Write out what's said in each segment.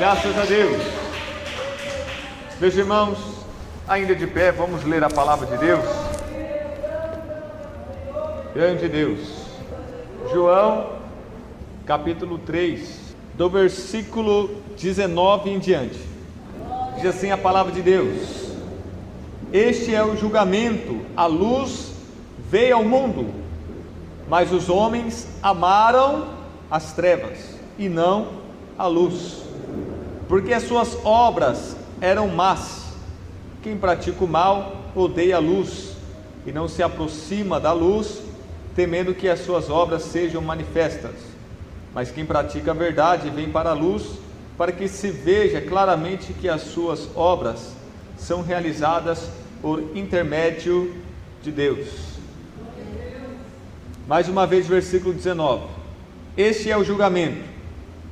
Graças a Deus. Meus irmãos, ainda de pé, vamos ler a palavra de Deus. Grande Deus. João, capítulo 3, do versículo 19 em diante. Diz assim a palavra de Deus: Este é o julgamento, a luz veio ao mundo, mas os homens amaram as trevas e não a luz, porque as suas obras eram más. Quem pratica o mal odeia a luz e não se aproxima da luz, temendo que as suas obras sejam manifestas. Mas quem pratica a verdade vem para a luz, para que se veja claramente que as suas obras são realizadas por intermédio de Deus. Mais uma vez, versículo 19: Este é o julgamento,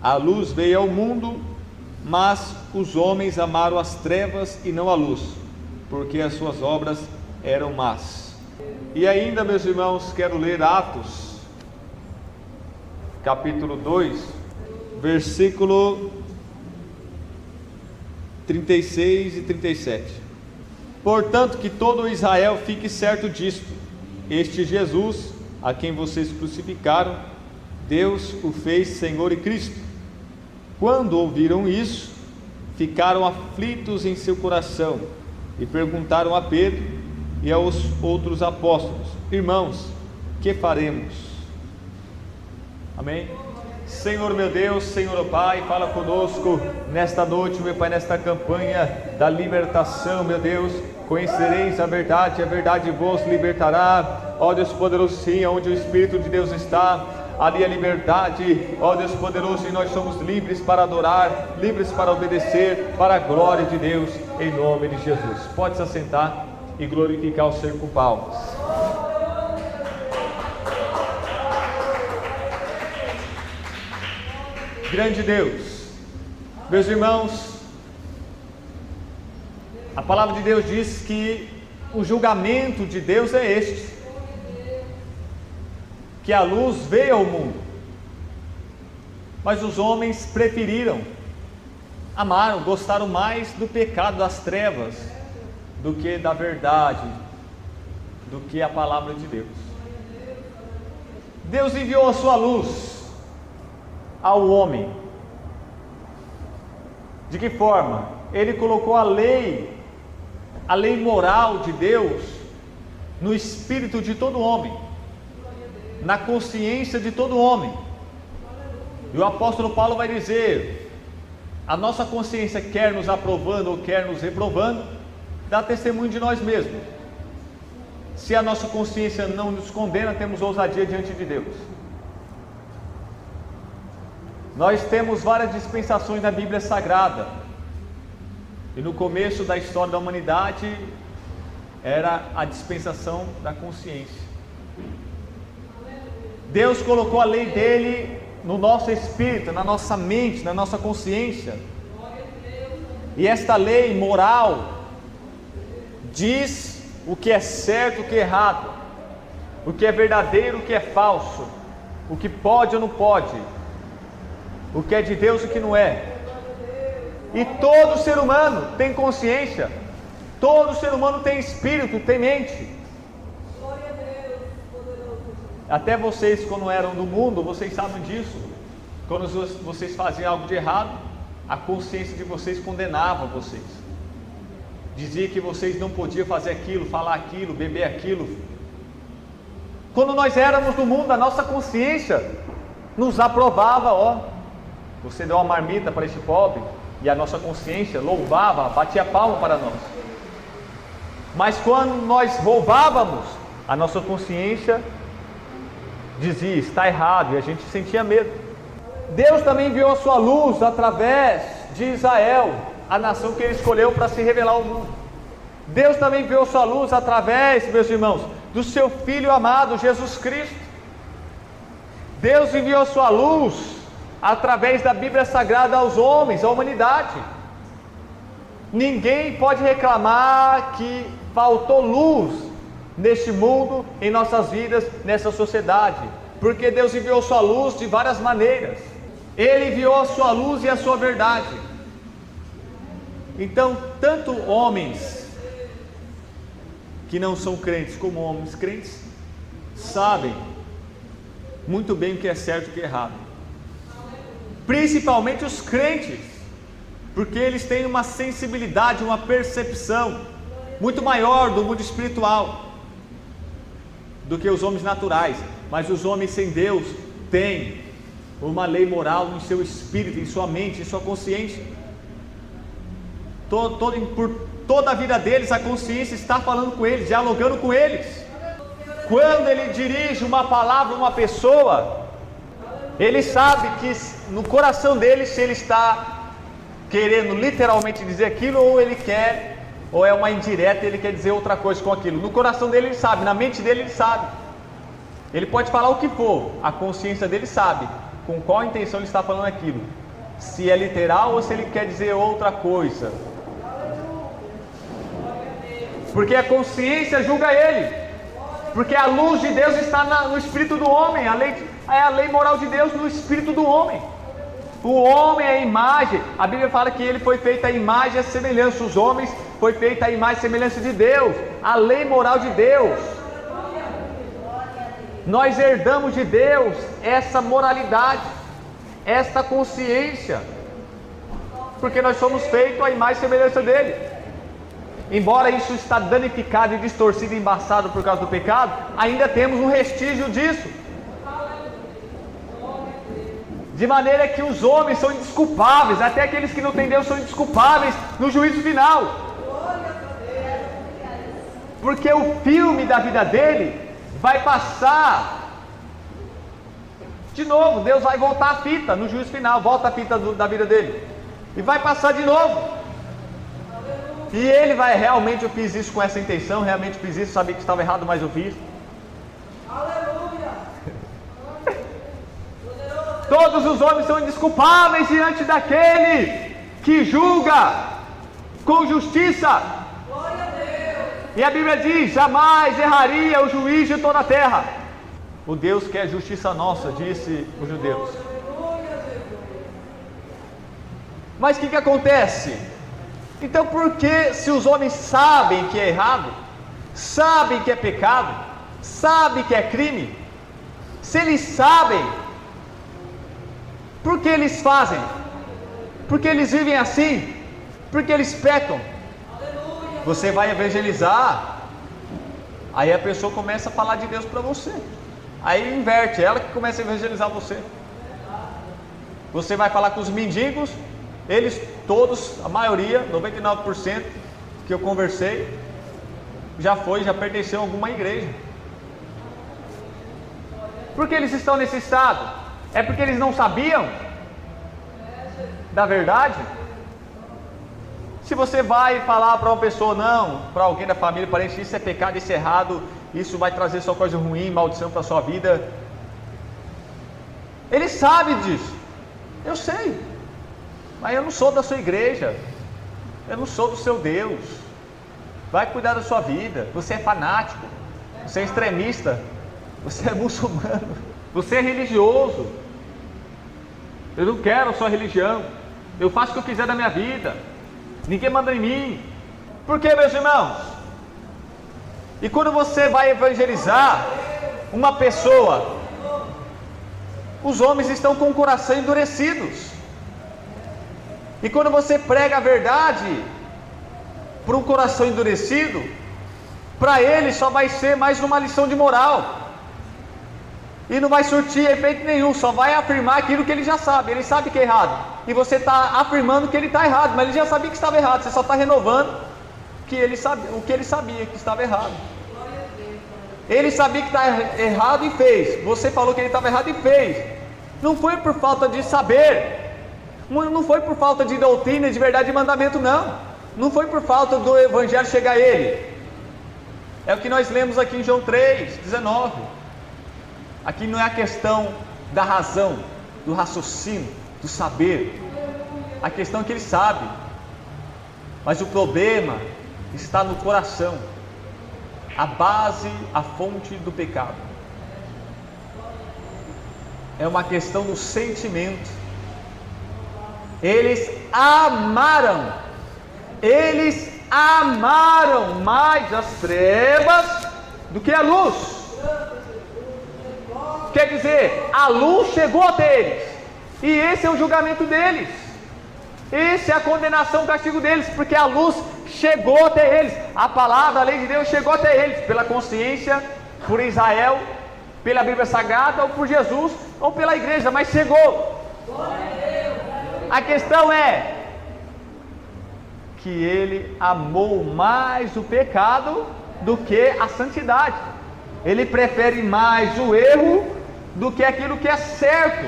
a luz veio ao mundo, mas os homens amaram as trevas e não a luz, porque as suas obras eram más. E ainda, meus irmãos, quero ler Atos, capítulo 2, versículo 36 e 37. Portanto, que todo Israel fique certo disto: este Jesus, a quem vocês crucificaram, Deus o fez Senhor e Cristo. Quando ouviram isso, ficaram aflitos em seu coração e perguntaram a Pedro e aos outros apóstolos: Irmãos, que faremos? Amém? Senhor meu Deus, Senhor Pai, fala conosco nesta noite, meu Pai, nesta campanha da libertação, meu Deus. Conhecereis a verdade vos libertará. Ó Deus poderoso, sim, onde o Espírito de Deus está, ali a liberdade. Ó Deus poderoso, e nós somos livres para adorar, livres para obedecer, para a glória de Deus, em nome de Jesus. Pode se assentar e glorificar o Senhor com palmas. Grande Deus. Meus irmãos, a palavra de Deus diz que o julgamento de Deus é este: que a luz veio ao mundo, mas os homens preferiram, amaram, gostaram mais do pecado, das trevas, do que da verdade, do que a palavra de Deus. Deus enviou a sua luz ao homem. De que forma? Ele colocou a lei moral de Deus no espírito de todo homem, na consciência de todo homem. E o apóstolo Paulo vai dizer: a nossa consciência, quer nos aprovando ou quer nos reprovando, dá testemunho de nós mesmos. Se a nossa consciência não nos condena, temos ousadia diante de Deus. Nós temos várias dispensações na Bíblia Sagrada, e no começo da história da humanidade era a dispensação da consciência. Deus colocou a lei dele no nosso espírito, na nossa mente, na nossa consciência, e esta lei moral diz o que é certo, o que é errado, o que é verdadeiro, o que é falso, o que pode ou não pode, o que é de Deus e o que não é. E todo ser humano tem consciência, todo ser humano tem espírito, tem mente. Até vocês, quando eram do mundo, vocês sabem disso. Quando vocês faziam algo de errado, a consciência de vocês condenava vocês, dizia que vocês não podiam fazer aquilo, falar aquilo, beber aquilo. Quando nós éramos do mundo, a nossa consciência nos aprovava. Ó, você deu uma marmita para este pobre, e a nossa consciência louvava, batia palma para nós. Mas quando nós roubávamos, a nossa consciência dizia: está errado, e a gente sentia medo. Deus também enviou a sua luz através de Israel, a nação que ele escolheu para se revelar ao mundo. Deus também enviou a sua luz através, meus irmãos, do seu Filho amado, Jesus Cristo. Deus enviou a sua luz através da Bíblia Sagrada aos homens, à humanidade. Ninguém pode reclamar que faltou luz neste mundo, em nossas vidas, nessa sociedade, porque Deus enviou sua luz de várias maneiras. Ele enviou a sua luz e a sua verdade. Então, tanto homens que não são crentes como homens crentes sabem muito bem o que é certo e o que é errado. Principalmente os crentes, porque eles têm uma sensibilidade, uma percepção muito maior do mundo espiritual do que os homens naturais. Mas os homens sem Deus têm uma lei moral em seu espírito, em sua mente, em sua consciência. Por toda a vida deles, a consciência está falando com eles, dialogando com eles. Quando ele dirige uma palavra a uma pessoa, ele sabe que no coração dele, se ele está querendo literalmente dizer aquilo, ou ele quer, ou é uma indireta, ele quer dizer outra coisa com aquilo. No coração dele ele sabe, na mente dele ele sabe. Ele pode falar o que for, a consciência dele sabe com qual intenção ele está falando aquilo, se é literal ou se ele quer dizer outra coisa. Porque a consciência julga ele, porque a luz de Deus está no espírito do homem. É a lei moral de Deus no espírito do homem. O homem é a imagem. A Bíblia fala que ele foi feito a imagem e a semelhança. Os homens foi feita a imagem e semelhança de Deus, a lei moral de Deus. Nós herdamos de Deus essa moralidade, esta consciência, porque nós somos feitos a imagem e semelhança dele. Embora isso está danificado e distorcido e embaçado por causa do pecado, ainda temos um restígio disso. De maneira que os homens são indesculpáveis, até aqueles que não têm Deus são indesculpáveis no juízo final. Porque o filme da vida dele vai passar de novo. Deus vai voltar a fita no juízo final, volta a fita da vida dele, e vai passar de novo. E ele vai, realmente eu fiz isso com essa intenção, realmente fiz isso, sabia que estava errado, mas eu fiz. Aleluia! Todos os homens são indesculpáveis diante daquele que julga com justiça. Glória a Deus. E a Bíblia diz: jamais erraria o juiz de toda a terra. O Deus que é justiça nossa, disse os judeus. Mas o que acontece? Então, por que, se os homens sabem que é errado, sabem que é pecado, sabem que é crime, se eles sabem, por que eles fazem? Porque eles vivem assim? Porque eles pecam? Você vai evangelizar, aí a pessoa começa a falar de Deus para você, aí inverte, ela que começa a evangelizar você. Você vai falar com os mendigos, eles todos, a maioria, 99% que eu conversei, já pertenceu a alguma igreja. Por que eles estão nesse estado? É porque eles não sabiam da verdade? Se você vai falar para uma pessoa, não, para alguém da família, parente, isso é pecado, isso é errado, isso vai trazer só coisa ruim, maldição para a sua vida, ele sabe disso, eu sei. Mas eu não sou da sua igreja, eu não sou do seu Deus. Vai cuidar da sua vida. Você é fanático, você é extremista, você é muçulmano, você é religioso. Eu não quero a sua religião, eu faço o que eu quiser da minha vida, ninguém manda em mim. Por que, meus irmãos? E quando você vai evangelizar uma pessoa, os homens estão com o coração endurecidos. E quando você prega a verdade para um coração endurecido, para ele só vai ser mais uma lição de moral, e não vai surtir efeito nenhum, só vai afirmar aquilo que ele já sabe. Ele sabe que é errado, e você está afirmando que ele está errado, mas ele já sabia que estava errado, você só está renovando que ele sabia, o que ele sabia que estava errado. Ele sabia que estava errado e fez. Você falou que ele estava errado e fez. Não foi por falta de saber, não foi por falta de doutrina, de verdade e mandamento, não. Não foi por falta do evangelho chegar a ele. É o que nós lemos aqui em João 3:19. Aqui não é a questão da razão, do raciocínio, do saber. A questão é que ele sabe, mas o problema está no coração, a base, a fonte do pecado. É uma questão do sentimento. Eles amaram eles amaram mais as trevas do que a luz. Quer dizer, a luz chegou até eles, e esse é o julgamento deles, esse é a condenação, o castigo deles, porque a luz chegou até eles, a palavra, a lei de Deus chegou até eles, pela consciência, por Israel, pela Bíblia Sagrada, ou por Jesus, ou pela igreja, mas chegou. A questão é que ele amou mais o pecado do que a santidade. Ele prefere mais o erro do que aquilo que é certo.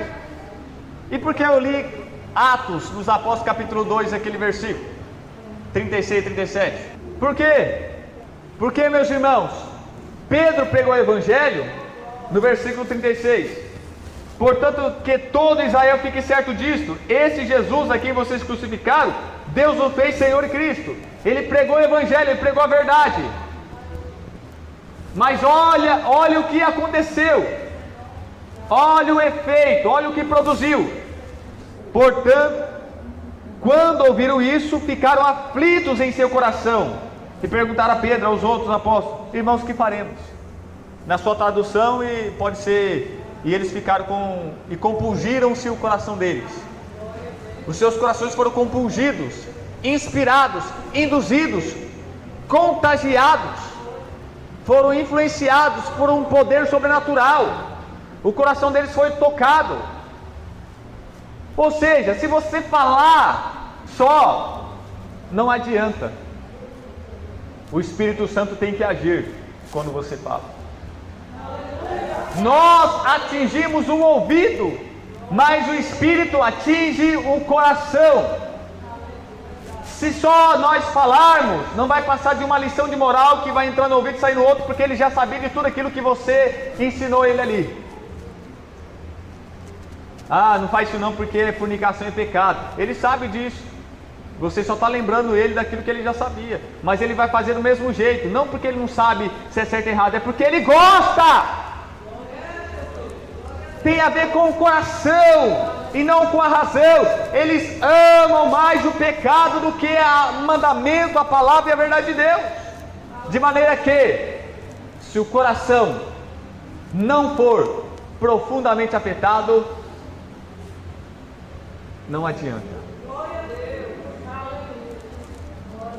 E por que eu li Atos dos Apóstolos capítulo 2, aquele versículo 36 e 37? Por quê? Porque, meus irmãos, Pedro pregou o Evangelho no versículo 36. Portanto, que todo Israel fique certo disto: esse Jesus a quem vocês crucificaram, Deus o fez Senhor e Cristo. Ele pregou o Evangelho, ele pregou a verdade. Mas olha o que aconteceu, olha o efeito, olha o que produziu. Portanto, quando ouviram isso, ficaram aflitos em seu coração e perguntaram a Pedro, aos outros apóstolos: irmãos, que faremos? Na sua tradução, e pode ser, e eles ficaram e compungiram-se o coração deles. Os seus corações foram compungidos, inspirados, induzidos, contagiados, foram influenciados por um poder sobrenatural. O coração deles foi tocado. Ou seja, se você falar só, não adianta. O Espírito Santo tem que agir quando você fala. Nós atingimos o ouvido, mas o Espírito atinge o coração. Se só nós falarmos, não vai passar de uma lição de moral que vai entrar no ouvido e sair no outro, porque ele já sabia de tudo aquilo que você ensinou ele ali. Ah, não faz isso não porque fornicação é pecado. Ele sabe disso. Você só está lembrando ele daquilo que ele já sabia. Mas ele vai fazer do mesmo jeito. Não porque ele não sabe se é certo ou errado, é porque ele gosta. Tem a ver com o coração e não com a razão. Eles amam mais o pecado do que o mandamento, a palavra e a verdade de Deus. De maneira que, se o coração não for profundamente afetado, não adianta.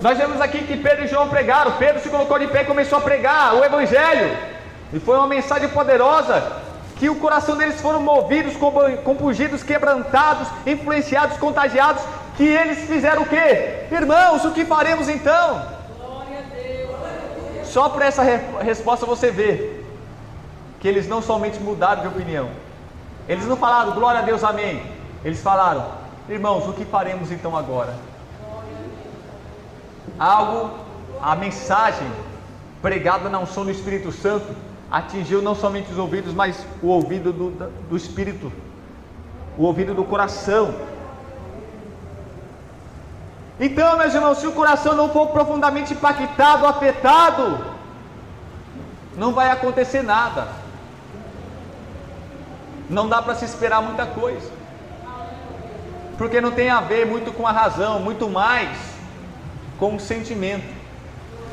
Nós vemos aqui que Pedro e João pregaram. Pedro se colocou de pé e começou a pregar o Evangelho, e foi uma mensagem poderosa, que o coração deles foram movidos, compungidos, quebrantados, influenciados, contagiados, que eles fizeram o quê? Irmãos, o que faremos então? Só por essa resposta você vê que eles não somente mudaram de opinião, eles não falaram glória a Deus, amém. Eles falaram: irmãos, o que faremos então agora? A mensagem pregada na unção do Espírito Santo atingiu não somente os ouvidos, mas o ouvido do Espírito, o ouvido do coração. Então, meus irmãos, se o coração não for profundamente impactado, afetado, não vai acontecer nada. Não dá para se esperar muita coisa, porque não tem a ver muito com a razão, muito mais com o sentimento.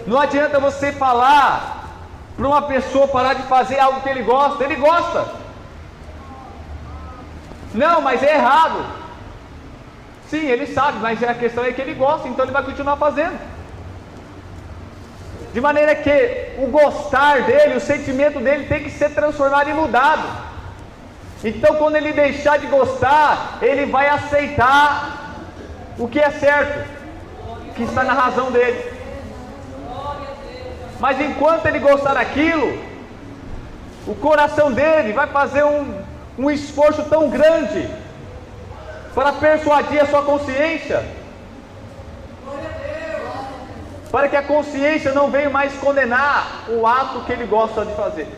Não adianta você falar para uma pessoa parar de fazer algo que ele gosta. Ele gosta. Não, mas é errado. Sim, ele sabe, mas a questão é que ele gosta, então ele vai continuar fazendo. De maneira que o gostar dele, o sentimento dele tem que ser transformado e mudado. Então, quando ele deixar de gostar, ele vai aceitar o que é certo, que está na razão dele. Mas enquanto ele gostar daquilo, o coração dele vai fazer um esforço tão grande para persuadir a sua consciência, para que a consciência não venha mais condenar o ato que ele gosta de fazer.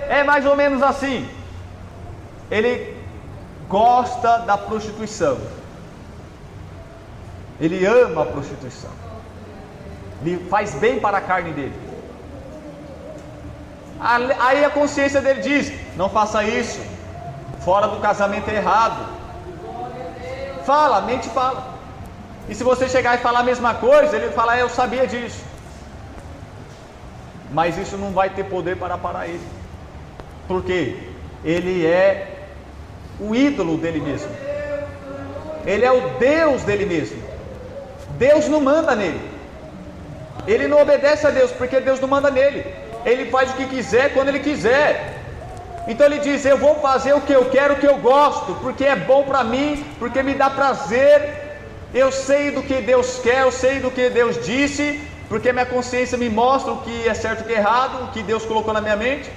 É mais ou menos assim. Ele gosta da prostituição, ele ama a prostituição, ele faz bem para a carne dele. Aí a consciência dele diz: não faça isso, fora do casamento é errado. Fala, a mente fala. E se você chegar e falar a mesma coisa, ele vai falar, eu sabia disso. Mas isso não vai ter poder para parar ele. Porque ele é o ídolo dele mesmo. Ele é o Deus dele mesmo. Deus não manda nele. Ele não obedece a Deus, porque Deus não manda nele. Ele faz o que quiser, quando ele quiser. Então ele diz, eu vou fazer o que eu quero, o que eu gosto, porque é bom para mim, porque me dá prazer. Eu sei do que Deus quer, eu sei do que Deus disse, porque minha consciência me mostra o que é certo e o que é errado, o que Deus colocou na minha mente.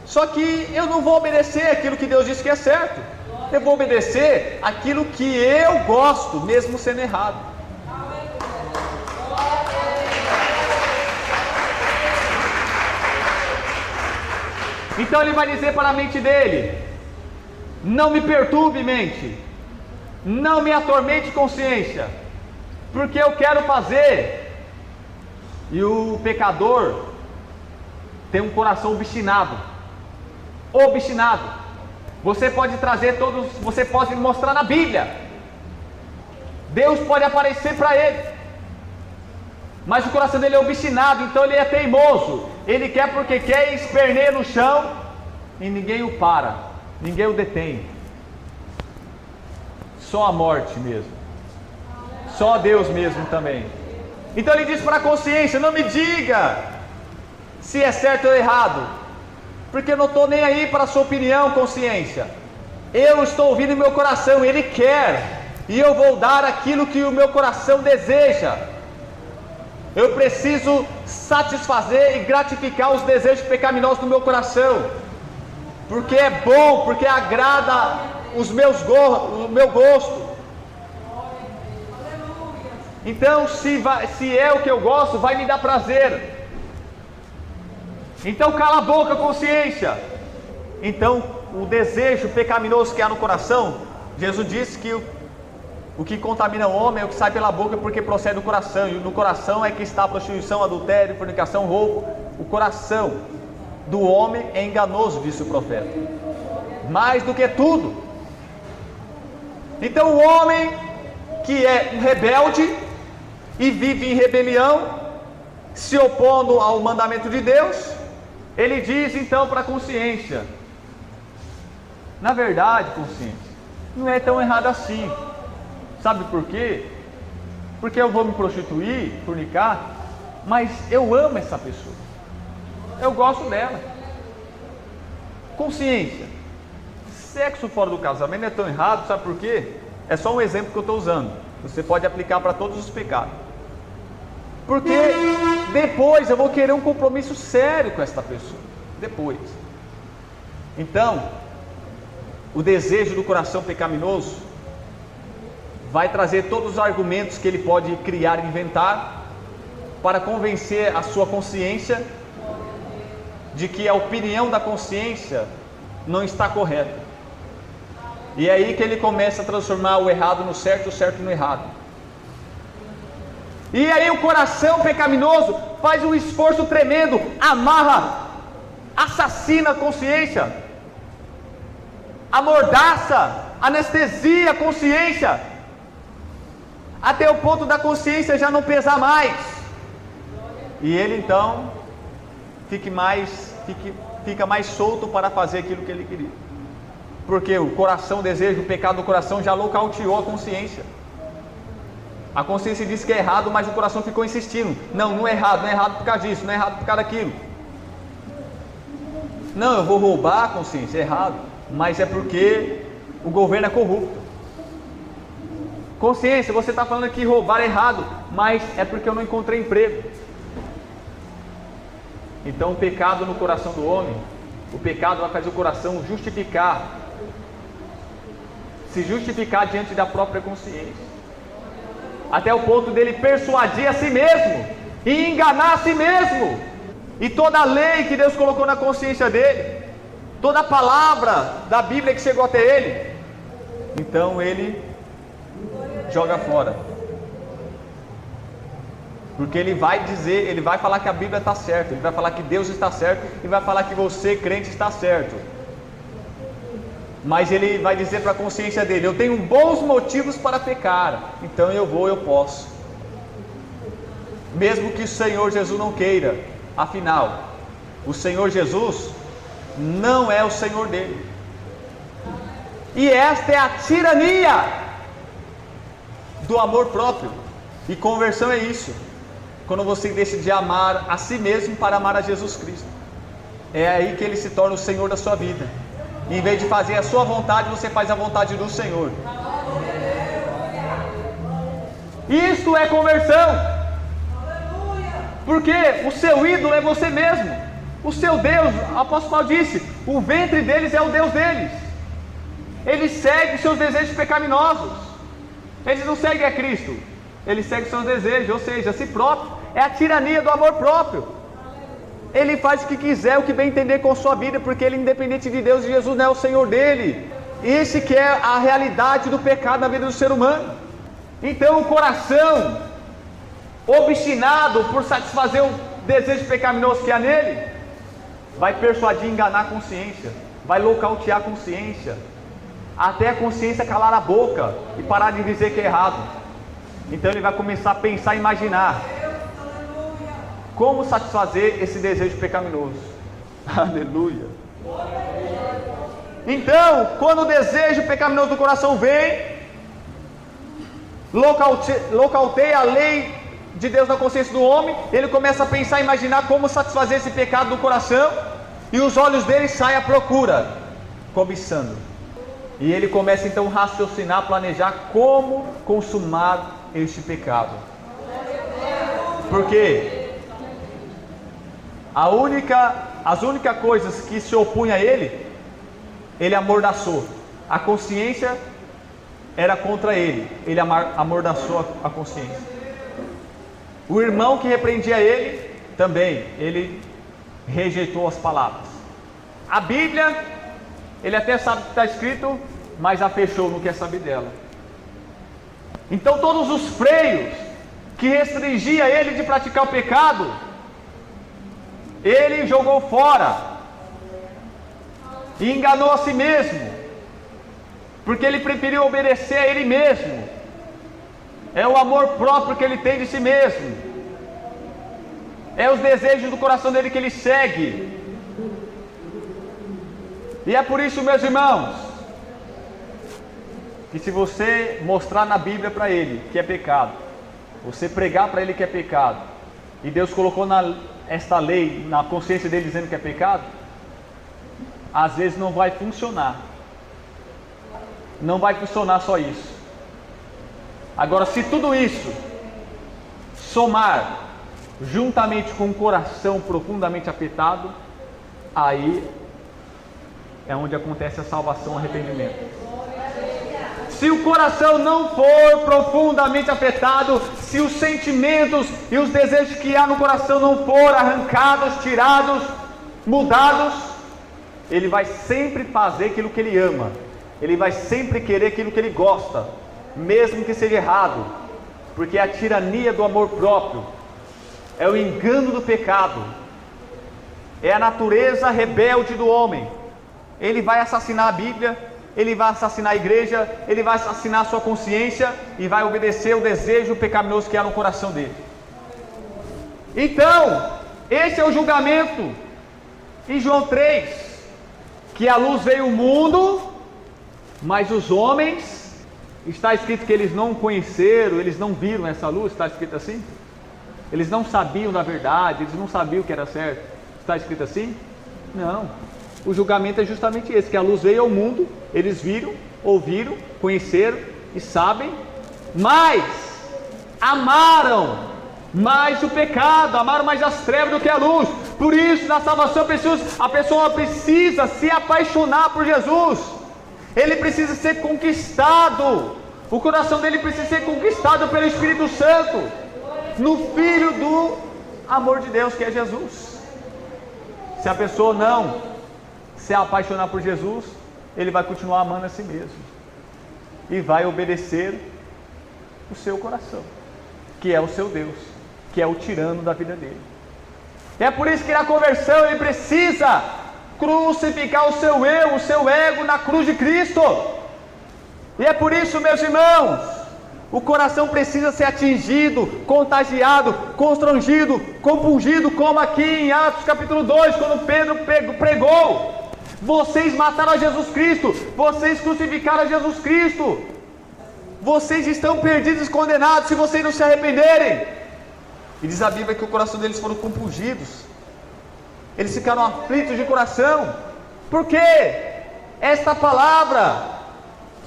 Só que eu não vou obedecer aquilo que Deus disse que é certo. Eu vou obedecer aquilo que eu gosto, mesmo sendo errado. Então ele vai dizer para a mente dele, não me perturbe mente, não me atormente consciência, porque eu quero fazer. E o pecador tem um coração obstinado. Você pode trazer todos, você pode mostrar na Bíblia, Deus pode aparecer para ele, mas o coração dele é obstinado, então ele é teimoso, ele quer porque quer, esperneia no chão, e ninguém o para, ninguém o detém, só a morte mesmo, só Deus mesmo também. Então ele diz para a consciência, não me diga se é certo ou errado, porque eu não estou nem aí para a sua opinião, consciência. Eu estou ouvindo meu coração, ele quer, e eu vou dar aquilo que o meu coração deseja. Eu preciso satisfazer e gratificar os desejos pecaminosos do meu coração, porque é bom, porque agrada o meu gosto. Então, se é o que eu gosto, vai me dar prazer. Então cala a boca, consciência. Então o desejo pecaminoso que há no coração, Jesus disse que o que contamina o homem é o que sai pela boca, porque procede do coração, e no coração é que está a prostituição, adultério, fornicação, roubo. O coração do homem é enganoso, disse o profeta, mais do que tudo. Então o homem que é um rebelde e vive em rebelião, se opondo ao mandamento de Deus, ele diz então para a consciência, na verdade, consciência, não é tão errado assim. Sabe por quê? Porque eu vou me prostituir, fornicar, mas eu amo essa pessoa, eu gosto dela. Consciência, sexo fora do casamento não é tão errado, sabe por quê? É só um exemplo que eu estou usando, você pode aplicar para todos os pecados. Porque depois eu vou querer um compromisso sério com esta pessoa, depois. Então, o desejo do coração pecaminoso vai trazer todos os argumentos que ele pode criar e inventar para convencer a sua consciência de que a opinião da consciência não está correta. E é aí que ele começa a transformar o errado no certo, o certo no errado. E aí o coração pecaminoso faz um esforço tremendo, amarra, assassina a consciência, amordaça, anestesia a consciência, até o ponto da consciência já não pesar mais. E ele então fica mais solto para fazer aquilo que ele queria. Porque o coração, o desejo, o pecado do coração já nocauteou a consciência. A consciência disse que é errado, mas o coração ficou insistindo. Não é errado, não é errado por causa disso, não é errado por causa daquilo. Não, eu vou roubar a consciência, é errado, mas é porque o governo é corrupto. Consciência, você está falando que roubar é errado, mas é porque eu não encontrei emprego. Então o pecado no coração do homem, o pecado vai fazer o coração se justificar diante da própria consciência, até o ponto dele persuadir a si mesmo e enganar a si mesmo. E toda a lei que Deus colocou na consciência dele, toda a palavra da Bíblia que chegou até ele, então ele joga fora, porque ele vai dizer, ele vai falar que a Bíblia está certa, ele vai falar que Deus está certo, e vai falar que você, crente, está certo. Mas ele vai dizer para a consciência dele: eu tenho bons motivos para pecar, então eu posso. Mesmo que o Senhor Jesus não queira. Afinal, o Senhor Jesus não é o Senhor dele. E esta é a tirania do amor próprio. E conversão é isso. Quando você deixa de amar a si mesmo para amar a Jesus Cristo. É aí que ele se torna o Senhor da sua vida. Em vez de fazer a sua vontade, você faz a vontade do Senhor. Isto é conversão. Porque o seu ídolo é você mesmo. O seu Deus, o apóstolo Paulo disse, o ventre deles é o Deus deles. Eles seguem seus desejos pecaminosos. Eles não seguem a Cristo. Eles seguem seus desejos, ou seja, a si próprio. É a tirania do amor próprio. Ele faz o que quiser, o que bem entender com a sua vida, porque ele é independente de Deus e Jesus não é o Senhor dele. Esse que é a realidade do pecado na vida do ser humano. Então o coração obstinado por satisfazer o desejo pecaminoso que há nele, vai persuadir e enganar a consciência, vai nocautear a consciência, até a consciência calar a boca e parar de dizer que é errado. Então ele vai começar a pensar e imaginar como satisfazer esse desejo pecaminoso. Aleluia. Então, quando o desejo pecaminoso do coração vem, nocauteia a lei de Deus na consciência do homem, ele começa a pensar e imaginar como satisfazer esse pecado do coração, e os olhos dele saem à procura, cobiçando. E ele começa então a raciocinar, planejar como consumar este pecado. Porque as únicas coisas que se opunham a ele amordaçou. A consciência era contra ele amordaçou a consciência. O irmão que repreendia ele, também, ele rejeitou as palavras. A Bíblia, ele até sabe o que está escrito, mas a fechou, não quer saber dela. Então todos os freios que restringia ele de praticar o pecado, ele jogou fora e enganou a si mesmo, porque ele preferiu obedecer a ele mesmo. É o amor próprio que ele tem de si mesmo, é os desejos do coração dele que ele segue. E é por isso, meus irmãos, que se você mostrar na Bíblia para ele que é pecado, você pregar para ele que é pecado, e Deus colocou esta lei na consciência dele dizendo que é pecado, às vezes não vai funcionar. Não vai funcionar só isso. Agora, se tudo isso somar juntamente com um coração profundamente afetado, aí é onde acontece a salvação, o arrependimento. Se o coração não for profundamente afetado, se os sentimentos e os desejos que há no coração não for arrancados, tirados, mudados, ele vai sempre fazer aquilo que ele ama, ele vai sempre querer aquilo que ele gosta, mesmo que seja errado, porque é a tirania do amor próprio, é o engano do pecado, é a natureza rebelde do homem. Ele vai assassinar a Bíblia, ele vai assassinar a igreja, ele vai assassinar a sua consciência e vai obedecer o desejo pecaminoso que há no coração dele. Então, esse é o julgamento em João 3, que a luz veio ao mundo, mas os homens, está escrito que eles não conheceram, eles não viram essa luz, está escrito assim? Eles não sabiam da verdade, eles não sabiam o que era certo, está escrito assim? Não. O julgamento é justamente esse, que a luz veio ao mundo, eles viram, ouviram, conheceram e sabem, mas amaram mais o pecado, amaram mais as trevas do que a luz. Por isso, na salvação, a pessoa precisa se apaixonar por Jesus, ele precisa ser conquistado, o coração dele precisa ser conquistado pelo Espírito Santo, no Filho do amor de Deus, que é Jesus. Se a pessoa não se apaixonar por Jesus, ele vai continuar amando a si mesmo e vai obedecer o seu coração, que é o seu Deus, que é o tirano da vida dele. É por isso que na conversão ele precisa crucificar o seu eu, o seu ego na cruz de Cristo. E é por isso, meus irmãos, o coração precisa ser atingido, contagiado, constrangido, compungido, como aqui em Atos capítulo 2, quando Pedro pregou: vocês mataram a Jesus Cristo, vocês crucificaram a Jesus Cristo, vocês estão perdidos e condenados se vocês não se arrependerem. E diz a Bíblia que o coração deles foram compungidos, eles ficaram aflitos de coração. Por quê? Esta palavra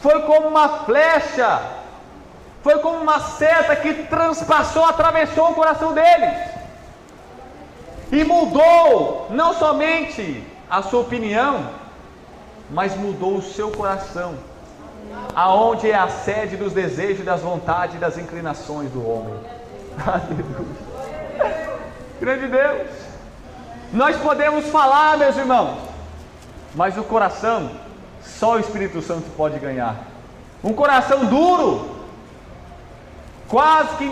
foi como uma flecha, foi como uma seta que transpassou, atravessou o coração deles e mudou não somente a sua opinião, mas mudou o seu coração, aonde é a sede dos desejos, das vontades e das inclinações do homem. Aleluia. Grande Deus. Nós podemos falar, meus irmãos, mas o coração só o Espírito Santo pode ganhar. Um coração duro, quase que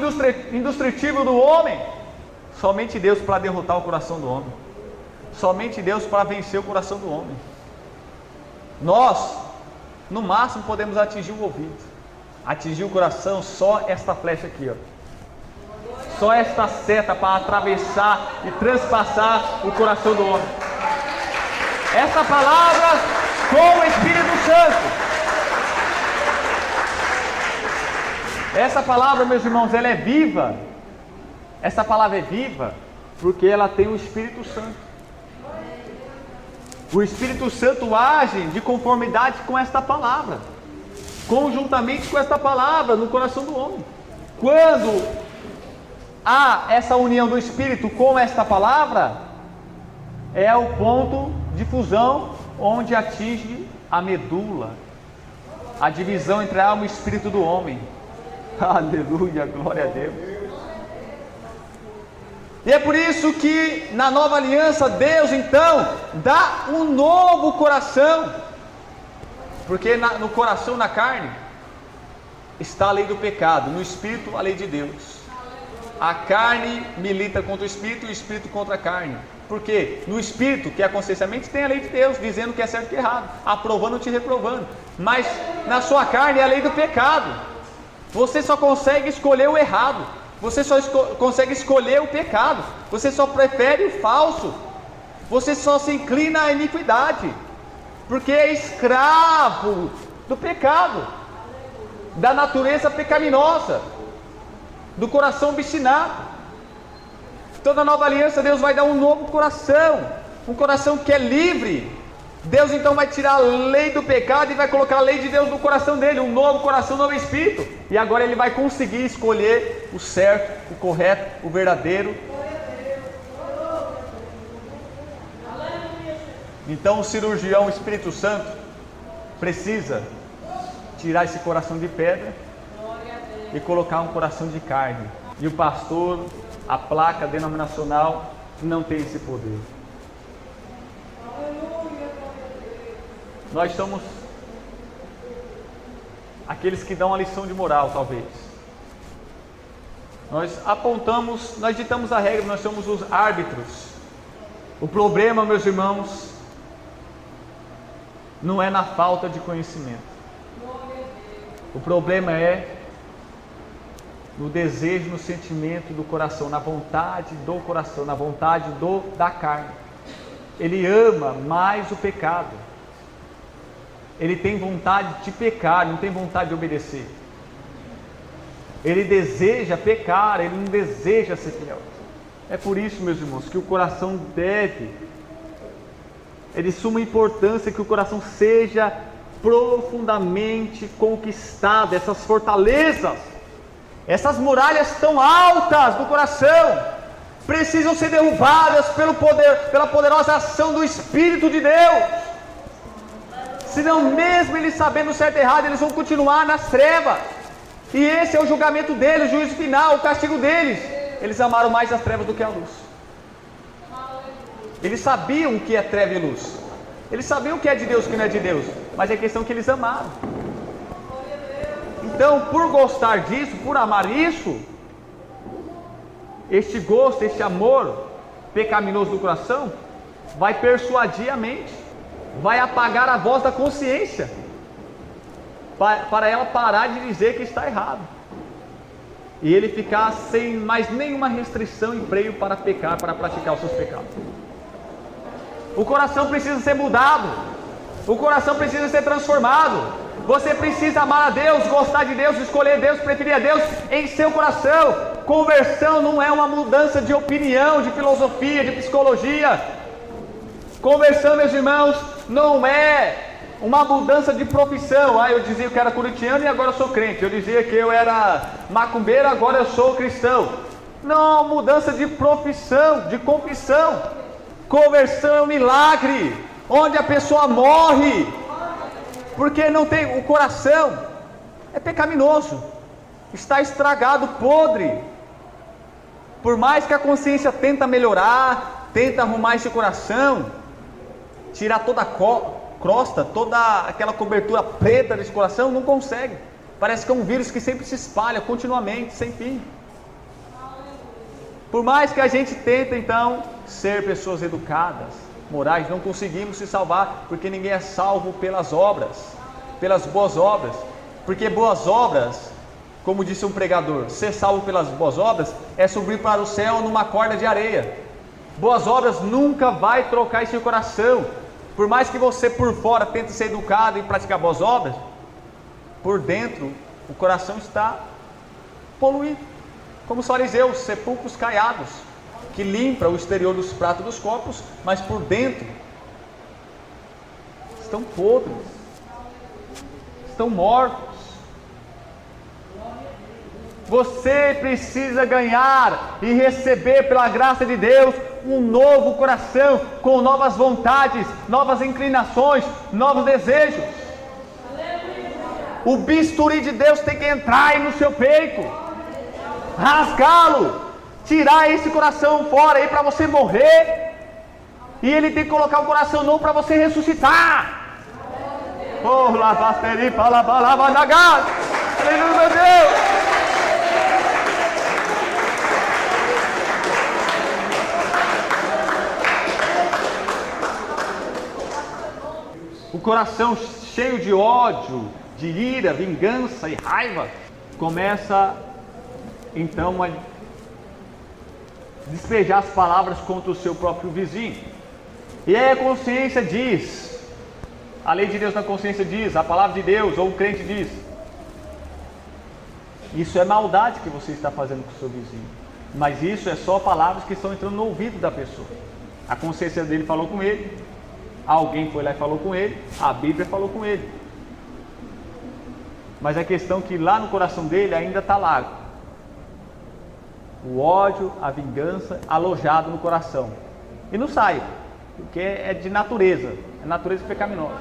indestrutível do homem, somente Deus para derrotar o coração do homem, somente Deus para vencer o coração do homem. Nós, no máximo, podemos atingir o ouvido, atingir o coração, só esta flecha aqui, ó. Só esta seta para atravessar e transpassar o coração do homem. Essa palavra com o Espírito Santo. Essa palavra, meus irmãos, ela é viva. Essa palavra é viva porque ela tem o Espírito Santo. O Espírito Santo age de conformidade com esta palavra, conjuntamente com esta palavra no coração do homem. Quando há essa união do Espírito com esta palavra, é o ponto de fusão onde atinge a medula, a divisão entre a alma e o espírito do homem. Aleluia, glória a Deus. E é por isso que na nova aliança Deus então dá um novo coração, porque no coração, na carne, está a lei do pecado, no espírito a lei de Deus. A carne milita contra o espírito e o espírito contra a carne. Porque no espírito, que é a consciência mente, tem a lei de Deus, dizendo o que é certo e o que é errado, aprovando ou te reprovando. Mas na sua carne é a lei do pecado. Você só consegue escolher o errado, você só consegue escolher o pecado, você só prefere o falso, você só se inclina à iniquidade, porque é escravo do pecado, da natureza pecaminosa, do coração obstinado. Então na nova aliança Deus vai dar um novo coração, um coração que é livre. Deus então vai tirar a lei do pecado e vai colocar a lei de Deus no coração dele, um novo coração, um novo espírito. E agora ele vai conseguir escolher o certo, o correto, o verdadeiro. Então o cirurgião, o Espírito Santo, precisa tirar esse coração de pedra e colocar um coração de carne. E o pastor, a placa denominacional, não tem esse poder. Nós somos aqueles que dão a lição de moral, talvez. Nós apontamos, nós ditamos a regra, nós somos os árbitros. O problema, meus irmãos, não é na falta de conhecimento. O problema é no desejo, no sentimento do coração, na vontade do coração, na vontade da carne. Ele ama mais o pecado. Ele tem vontade de pecar, não tem vontade de obedecer. Ele deseja pecar, ele não deseja ser fiel. É por isso, meus irmãos, que o coração é de suma importância que o coração seja profundamente conquistado. Essas fortalezas, essas muralhas tão altas do coração, precisam ser derrubadas pela poderosa ação do Espírito de Deus. Senão, mesmo eles sabendo certo e errado, eles vão continuar nas trevas. E esse é o julgamento deles, o juízo final, o castigo deles. Eles amaram mais as trevas do que a luz. Eles sabiam o que é treva e luz. Eles sabiam o que é de Deus e o que não é de Deus. Mas é questão que eles amaram. Então, por gostar disso, por amar isso, este gosto, este amor pecaminoso do coração, vai persuadir a mente, vai apagar a voz da consciência, para ela parar de dizer que está errado, e ele ficar sem mais nenhuma restrição e freio para pecar, para praticar os seus pecados. O coração precisa ser mudado, o coração precisa ser transformado. Você precisa amar a Deus, gostar de Deus, escolher Deus, preferir a Deus em seu coração. Conversão não é uma mudança de opinião, de filosofia, de psicologia. Conversão, meus irmãos, não é uma mudança de profissão. Eu dizia que eu era corintiano e agora eu sou crente. Eu dizia que eu era macumbeiro, agora eu sou cristão. Não, mudança de profissão, de confissão. Conversão é um milagre, onde a pessoa morre, porque não tem, o coração é pecaminoso, está estragado, podre. Por mais que a consciência tenta melhorar, tenta arrumar esse coração, tirar toda a crosta, toda aquela cobertura preta desse coração, não consegue. Parece que é um vírus que sempre se espalha continuamente, sem fim. Por mais que a gente tente então ser pessoas educadas, morais, não conseguimos se salvar, porque ninguém é salvo pelas obras, pelas boas obras. Porque boas obras, como disse um pregador, ser salvo pelas boas obras é subir para o céu numa corda de areia. Boas obras nunca vai trocar esse coração. Por mais que você por fora tente ser educado e praticar boas obras, por dentro o coração está poluído, como os fariseus, sepulcros caiados, que limpa o exterior dos pratos dos copos, mas por dentro estão podres, estão mortos. Você precisa ganhar e receber pela graça de Deus um novo coração, com novas vontades, novas inclinações, novos desejos. O bisturi de Deus tem que entrar aí no seu peito, rasgá-lo, tirar esse coração fora aí para você morrer, e ele tem que colocar um coração novo para você ressuscitar. Oh, lavasteri, palabalabanagas, aleluia, meu Deus. O coração cheio de ódio, de ira, vingança e raiva, começa então a despejar as palavras contra o seu próprio vizinho. E aí a consciência diz, a lei de Deus na consciência diz, a palavra de Deus ou o crente diz: isso é maldade que você está fazendo com o seu vizinho. Mas isso é só palavras que estão entrando no ouvido da pessoa. A consciência dele falou com ele, alguém foi lá e falou com ele, a Bíblia falou com ele. Mas a questão é que lá no coração dele ainda está lá o ódio, a vingança alojado no coração, e não sai, porque é de natureza, é natureza pecaminosa.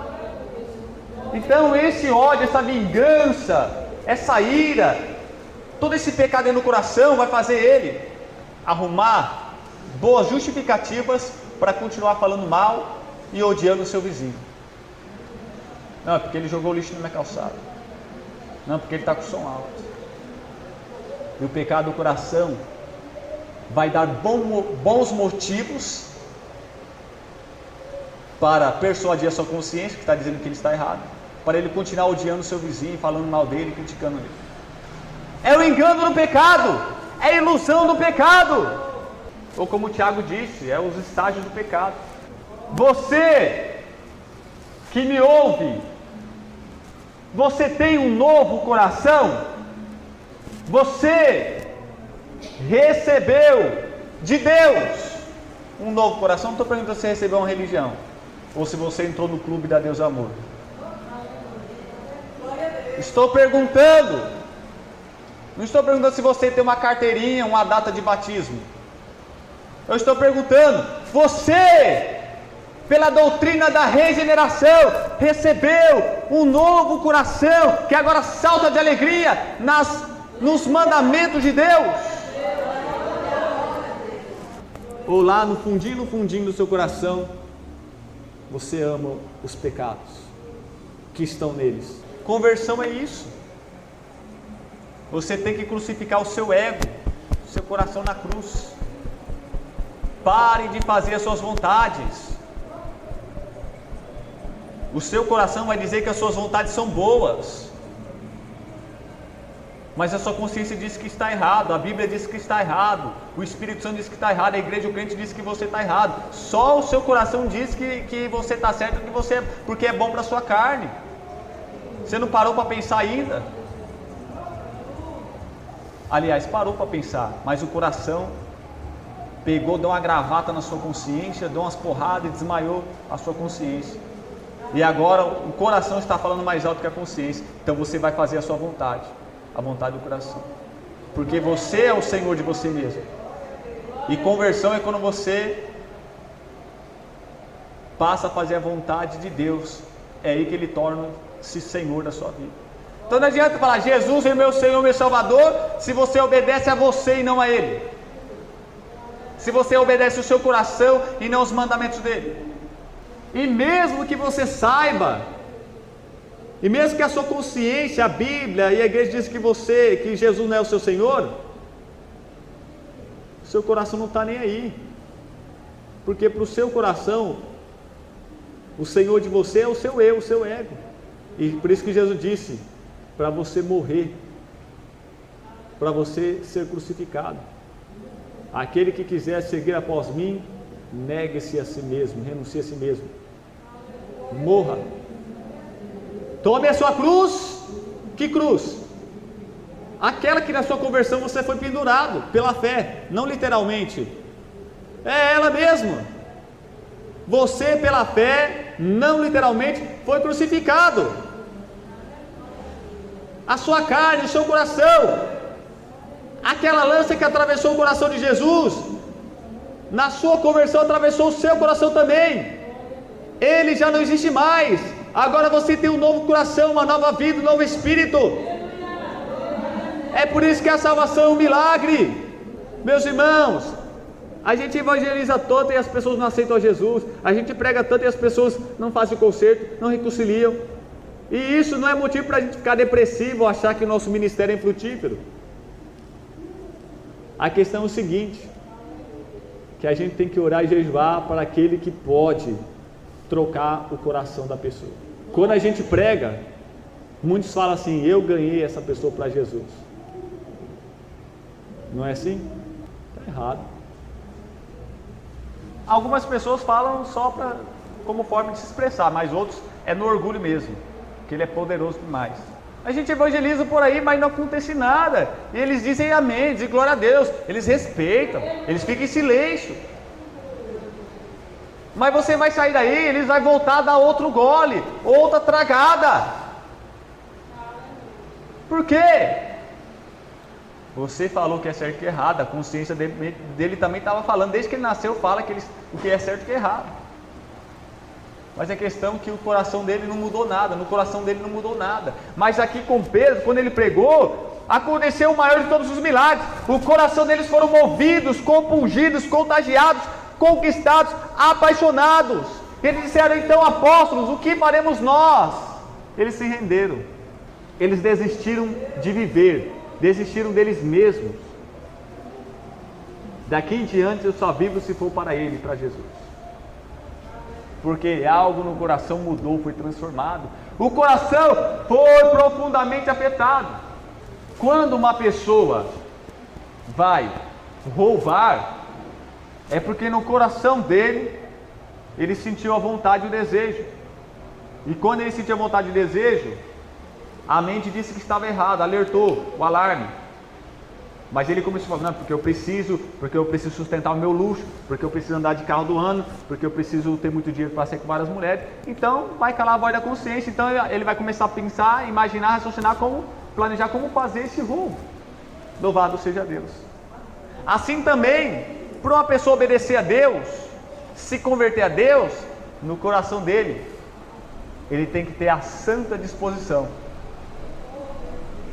Então esse ódio, essa vingança, essa ira, todo esse pecado aí no coração vai fazer ele arrumar boas justificativas para continuar falando mal e odiando o seu vizinho. Não, porque ele jogou lixo na minha calçada. Não, porque ele está com o som alto. E o pecado do coração vai dar bons motivos para persuadir a sua consciência, que está dizendo que ele está errado, para ele continuar odiando o seu vizinho, falando mal dele, criticando ele. É o engano do pecado, é a ilusão do pecado, ou como o Tiago disse, é os estágios do pecado. Você que me ouve, você tem um novo coração? Você recebeu de Deus um novo coração? Não estou perguntando se você recebeu uma religião, ou se você entrou no clube da Deus Amor. Estou perguntando, não estou perguntando se você tem uma carteirinha, uma data de batismo. Eu estou perguntando, você, pela doutrina da regeneração, recebeu um novo coração, que agora salta de alegria nos mandamentos de Deus? Ou lá no fundinho do seu coração, você ama os pecados que estão neles? Conversão é isso. Você tem que crucificar o seu ego, o seu coração na cruz. Pare de fazer as suas vontades. O seu coração vai dizer que as suas vontades são boas, mas a sua consciência diz que está errado, a Bíblia diz que está errado, o Espírito Santo diz que está errado, a igreja, o crente diz que você está errado. Só o seu coração diz que você está certo, porque é bom para a sua carne. Você não parou para pensar ainda? Aliás, parou para pensar, mas o coração pegou, deu uma gravata na sua consciência, deu umas porradas e desmaiou a sua consciência. E agora o coração está falando mais alto que a consciência. Então você vai fazer a sua vontade, a vontade do coração, porque você é o Senhor de você mesmo. E conversão é quando você passa a fazer a vontade de Deus. É aí que Ele torna-se Senhor da sua vida. Então não adianta falar, Jesus é meu Senhor, meu Salvador, se você obedece a você e não a Ele. Se você obedece o seu coração e não os mandamentos dele. E mesmo que você saiba, e mesmo que a sua consciência, a Bíblia e a igreja diz que Jesus não é o seu Senhor, o seu coração não está nem aí. Porque para o seu coração, o Senhor de você é o seu eu, o seu ego. E por isso que Jesus disse, para você morrer, para você ser crucificado. Aquele que quiser seguir após mim, negue-se a si mesmo, renuncie a si mesmo, morra, tome a sua cruz. Que cruz? Aquela que na sua conversão você foi pendurado pela fé, não literalmente, é ela mesma. Você pela fé, não literalmente, foi crucificado. A sua carne, o seu coração, aquela lança que atravessou o coração de Jesus, na sua conversão atravessou o seu coração também. Ele já não existe mais. Agora você tem um novo coração, uma nova vida, um novo espírito. É por isso que a salvação é um milagre. Meus irmãos, a gente evangeliza tanto e as pessoas não aceitam a Jesus. A gente prega tanto e as pessoas não fazem o conserto, não reconciliam. E isso não é motivo para a gente ficar depressivo ou achar que o nosso ministério é infrutífero. A questão é o seguinte, que a gente tem que orar e jejuar para aquele que pode trocar o coração da pessoa. Quando a gente prega, muitos falam assim, eu ganhei essa pessoa para Jesus. Não é assim? Está errado. Algumas pessoas falam só como forma de se expressar, mas outros é no orgulho mesmo, que ele é poderoso demais. A gente evangeliza por aí, mas não acontece nada. E eles dizem amém, dizem glória a Deus. Eles respeitam, eles ficam em silêncio. Mas você vai sair daí, eles vão voltar a dar outro gole, outra tragada. Por quê? Você falou que é certo e que é errado. A consciência dele também estava falando, desde que ele nasceu, fala o que é certo e o que é errado. Mas a questão é que o coração dele não mudou nada, no coração dele não mudou nada. Mas aqui com Pedro, quando ele pregou, aconteceu o maior de todos os milagres. O coração deles foram movidos, compungidos, contagiados, conquistados, apaixonados. Eles disseram, então, apóstolos, o que faremos nós? Eles se renderam. Eles desistiram de viver, desistiram deles mesmos. Daqui em diante eu só vivo se for para Ele, para Jesus. Porque algo no coração mudou, foi transformado. O coração foi profundamente afetado. Quando uma pessoa vai roubar, é porque no coração dele, ele sentiu a vontade e o desejo. E quando ele sentiu a vontade e o desejo, a mente disse que estava errado, alertou o alarme. Mas ele começou a falar, não, porque eu preciso sustentar o meu luxo, porque eu preciso andar de carro do ano, porque eu preciso ter muito dinheiro para sair com várias mulheres. Então vai calar a voz da consciência. Então ele vai começar a pensar, imaginar, raciocinar, planejar como fazer esse roubo. Louvado seja Deus. Assim também, para uma pessoa obedecer a Deus, se converter a Deus, no coração dele, ele tem que ter a santa disposição.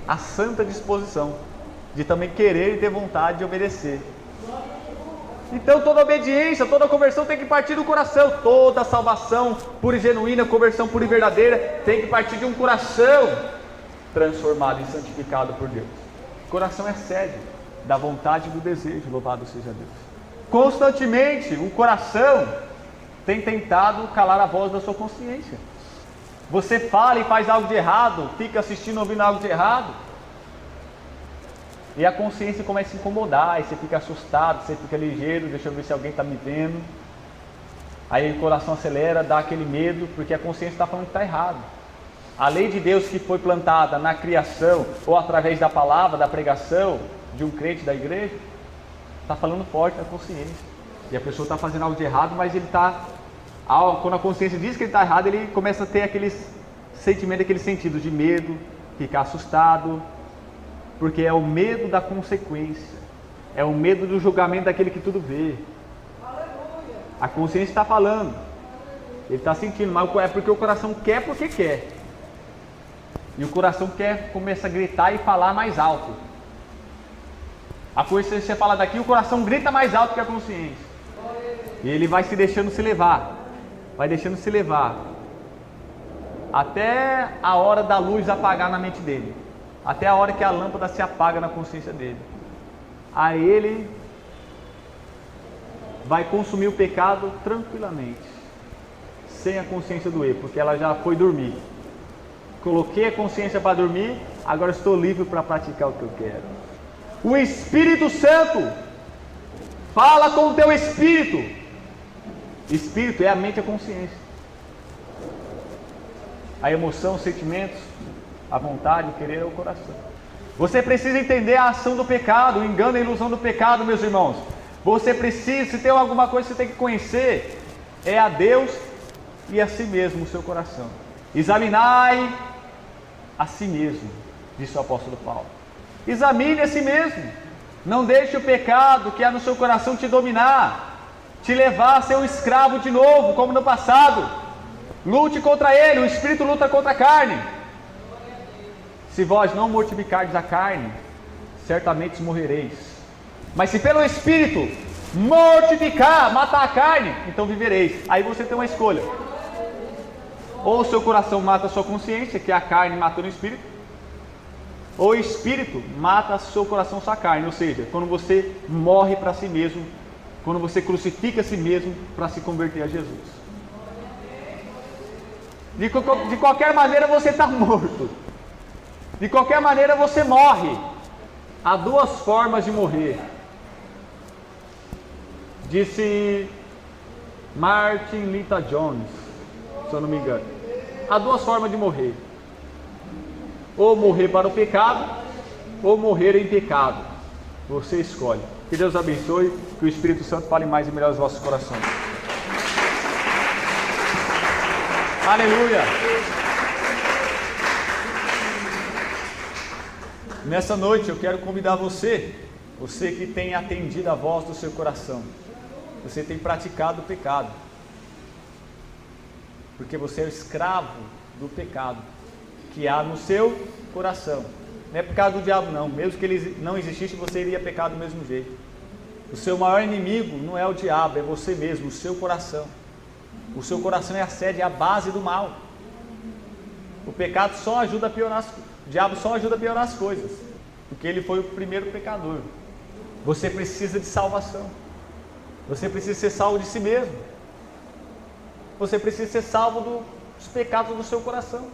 A santa disposição de também querer e ter vontade de obedecer. Então toda obediência, toda conversão tem que partir do coração. Toda salvação pura e genuína, conversão pura e verdadeira, tem que partir de um coração transformado e santificado por Deus. O coração é sede da vontade e do desejo, louvado seja Deus. Constantemente o coração tem tentado calar a voz da sua consciência. Você fala e faz algo de errado, fica assistindo, ouvindo algo de errado, e a consciência começa a se incomodar, aí você fica assustado, você fica ligeiro, deixa eu ver se alguém está me vendo. Aí o coração acelera, dá aquele medo, porque a consciência está falando que está errado. A lei de Deus que foi plantada na criação, ou através da palavra, da pregação, de um crente da igreja, está falando forte na consciência. E a pessoa está fazendo algo de errado, mas ele está... Quando a consciência diz que ele está errado, ele começa a ter aquele sentimento, aquele sentido de medo, ficar assustado, porque é o medo da consequência, é o medo do julgamento daquele que tudo vê. A consciência está falando, ele está sentindo, mas é porque o coração quer porque quer. E o coração começa a gritar e falar mais alto. A consciência fala daqui, o coração grita mais alto que a consciência. E ele vai se deixando se levar, até a hora da luz apagar na mente dele, até a hora que a lâmpada se apaga na consciência dele. Aí ele vai consumir o pecado tranquilamente, sem a consciência doer, porque ela já foi dormir. Coloquei a consciência para dormir, agora estou livre para praticar o que eu quero. O Espírito Santo fala com o teu espírito. Espírito é a mente e a consciência. A emoção, os sentimentos, a vontade, o querer é o coração. Você precisa entender a ação do pecado, o engano e a ilusão do pecado, meus irmãos. Você precisa, se tem alguma coisa que você tem que conhecer, é a Deus e a si mesmo, o seu coração. Examinai a si mesmo, disse o apóstolo Paulo. Examine a si mesmo. Não deixe o pecado que há no seu coração te dominar, te levar a ser um escravo de novo, como no passado. Lute contra ele, o Espírito luta contra a carne. Se vós não mortificardes a carne, certamente morrereis. Mas se pelo Espírito mortificar, matar a carne, então vivereis. Aí você tem uma escolha. Ou o seu coração mata a sua consciência, que é a carne matando o Espírito, ou o Espírito mata o seu coração, sua carne. Ou seja, quando você morre para si mesmo, quando você crucifica a si mesmo para se converter a Jesus. De qualquer maneira você está morto. De qualquer maneira você morre. Há duas formas de morrer. Disse Martin Luther Jones, se eu não me engano. Há duas formas de morrer. Ou morrer para o pecado, ou morrer em pecado. Você escolhe. Que Deus abençoe, que o Espírito Santo fale mais e melhor aos vossos corações. Aleluia! Nessa noite eu quero convidar você que tem atendido a voz do seu coração, você tem praticado o pecado, porque você é o escravo do pecado que há no seu coração. Não é pecado do diabo não, mesmo que ele não existisse, você iria pecar do mesmo jeito. O seu maior inimigo não é o diabo, é você mesmo, o seu coração. O seu coração é a sede, é a base do mal. O pecado só ajuda a piorar, o diabo só ajuda a piorar as coisas, porque ele foi o primeiro pecador. Você precisa de salvação. Você precisa ser salvo de si mesmo. Você precisa ser salvo dos pecados do seu coração.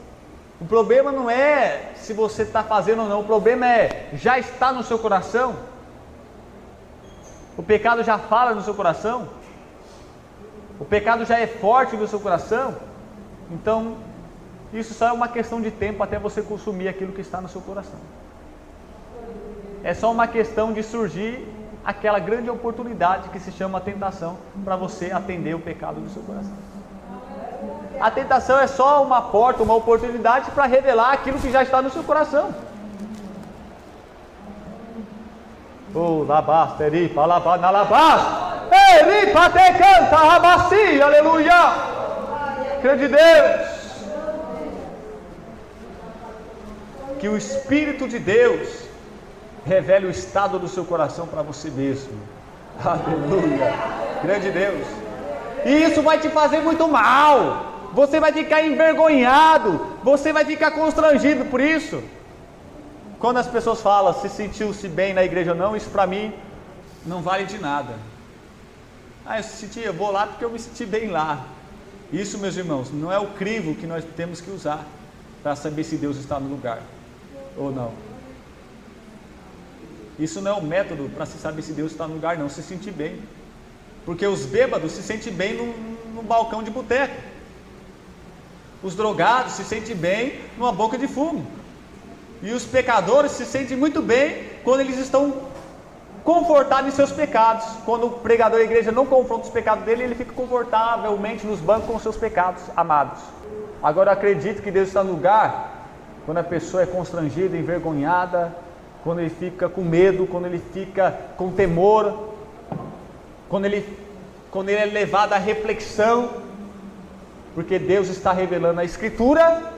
O problema não é se você está fazendo ou não, o problema é, já está no seu coração? O pecado já fala no seu coração? O pecado já é forte no seu coração? Então, isso só é uma questão de tempo até você consumir aquilo que está no seu coração. É só uma questão de surgir aquela grande oportunidade que se chama tentação, para você atender o pecado do seu coração. A tentação é só uma porta, uma oportunidade para revelar aquilo que já está no seu coração. Oh, labasta, eripa, labana, labasta, eripa, te canta, rabaci, aleluia, crê de Deus. Que o Espírito de Deus revele o estado do seu coração para você mesmo. Aleluia, crê de Deus. E isso vai te fazer muito mal. Você vai ficar envergonhado, você vai ficar constrangido por isso. Quando as pessoas falam se sentiu-se bem na igreja ou não, isso para mim não vale de nada. Eu vou lá porque eu me senti bem lá. Isso, meus irmãos, não é o crivo que nós temos que usar para saber se Deus está no lugar ou não. Isso não é o método para se saber se Deus está no lugar, não, se sentir bem. Porque os bêbados se sentem bem no balcão de boteco. Os drogados se sentem bem numa boca de fumo. E os pecadores se sentem muito bem quando eles estão confortados em seus pecados. Quando o pregador da igreja não confronta os pecados dele, ele fica confortavelmente nos bancos com os seus pecados amados. Agora, eu acredito que Deus está no lugar quando a pessoa é constrangida, envergonhada, quando ele fica com medo, quando ele fica com temor, quando ele é levado à reflexão, porque Deus está revelando a Escritura,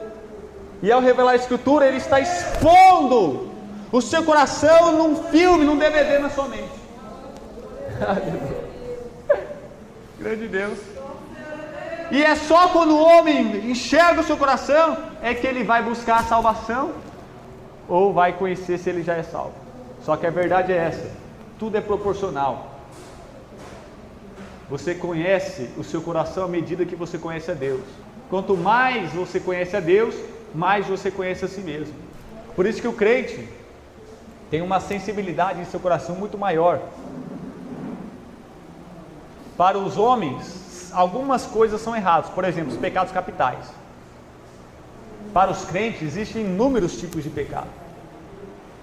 e ao revelar a Escritura, Ele está expondo o seu coração num filme, num DVD na sua mente. Grande Deus. E é só quando o homem enxerga o seu coração é que ele vai buscar a salvação, ou vai conhecer se ele já é salvo. Só que a verdade é essa: tudo é proporcional. Você conhece o seu coração à medida que você conhece a Deus. Quanto mais você conhece a Deus, mais você conhece a si mesmo. Por isso que o crente tem uma sensibilidade em seu coração muito maior. Para os homens, algumas coisas são erradas. Por exemplo, os pecados capitais. Para os crentes existem inúmeros tipos de pecado.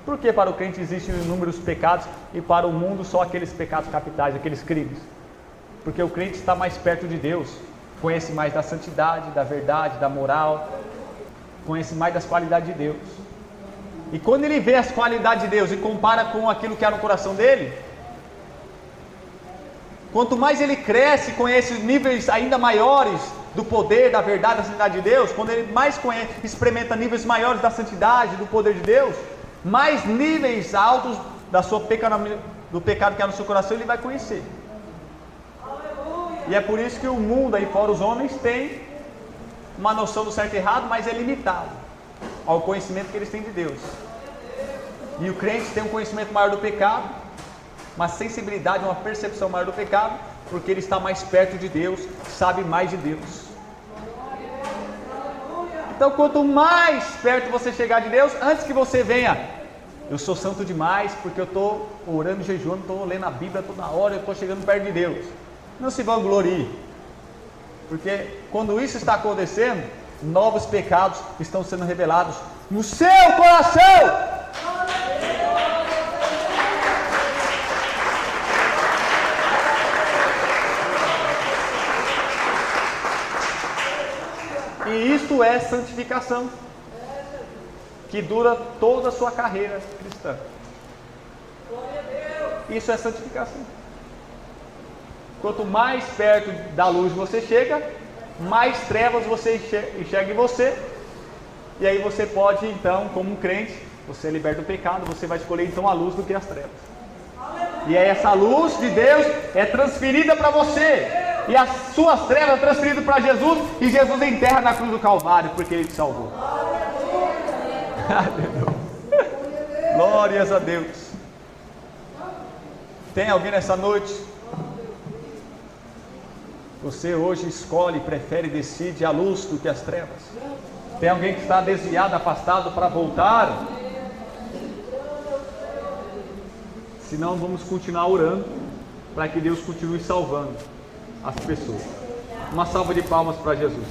Por que para o crente existem inúmeros pecados e para o mundo só aqueles pecados capitais, aqueles crimes? Porque o crente está mais perto de Deus, conhece mais da santidade, da verdade, da moral, conhece mais das qualidades de Deus. E quando ele vê as qualidades de Deus e compara com aquilo que há no coração dele, quanto mais ele cresce, conhece níveis ainda maiores do poder, da verdade, da santidade de Deus, quando ele mais experimenta níveis maiores da santidade, do poder de Deus, mais níveis altos do pecado que há no seu coração ele vai conhecer. E é por isso que o mundo aí fora, os homens, tem uma noção do certo e errado, mas é limitado ao conhecimento que eles têm de Deus. E o crente tem um conhecimento maior do pecado, uma sensibilidade, uma percepção maior do pecado, porque ele está mais perto de Deus, sabe mais de Deus. Então, quanto mais perto você chegar de Deus, antes que você venha, eu sou santo demais, porque eu estou orando e jejuando, estou lendo a Bíblia toda hora, eu estou chegando perto de Deus. Não se vanglorie, porque quando isso está acontecendo, novos pecados estão sendo revelados no seu coração. E isso é santificação, que dura toda a sua carreira cristã. Isso é santificação. Quanto mais perto da luz você chega, mais trevas você enxerga em você. E aí você pode, então, como um crente, você é liberto do pecado, você vai escolher então a luz do que as trevas. E aí essa luz de Deus é transferida para você. E as suas trevas são transferidas para Jesus, e Jesus enterra na cruz do Calvário, porque Ele te salvou. Glórias a Deus. Tem alguém nessa noite? Você hoje escolhe, prefere, decide a luz do que as trevas? Tem alguém que está desviado, afastado para voltar? Se não, vamos continuar orando para que Deus continue salvando as pessoas. Uma salva de palmas para Jesus.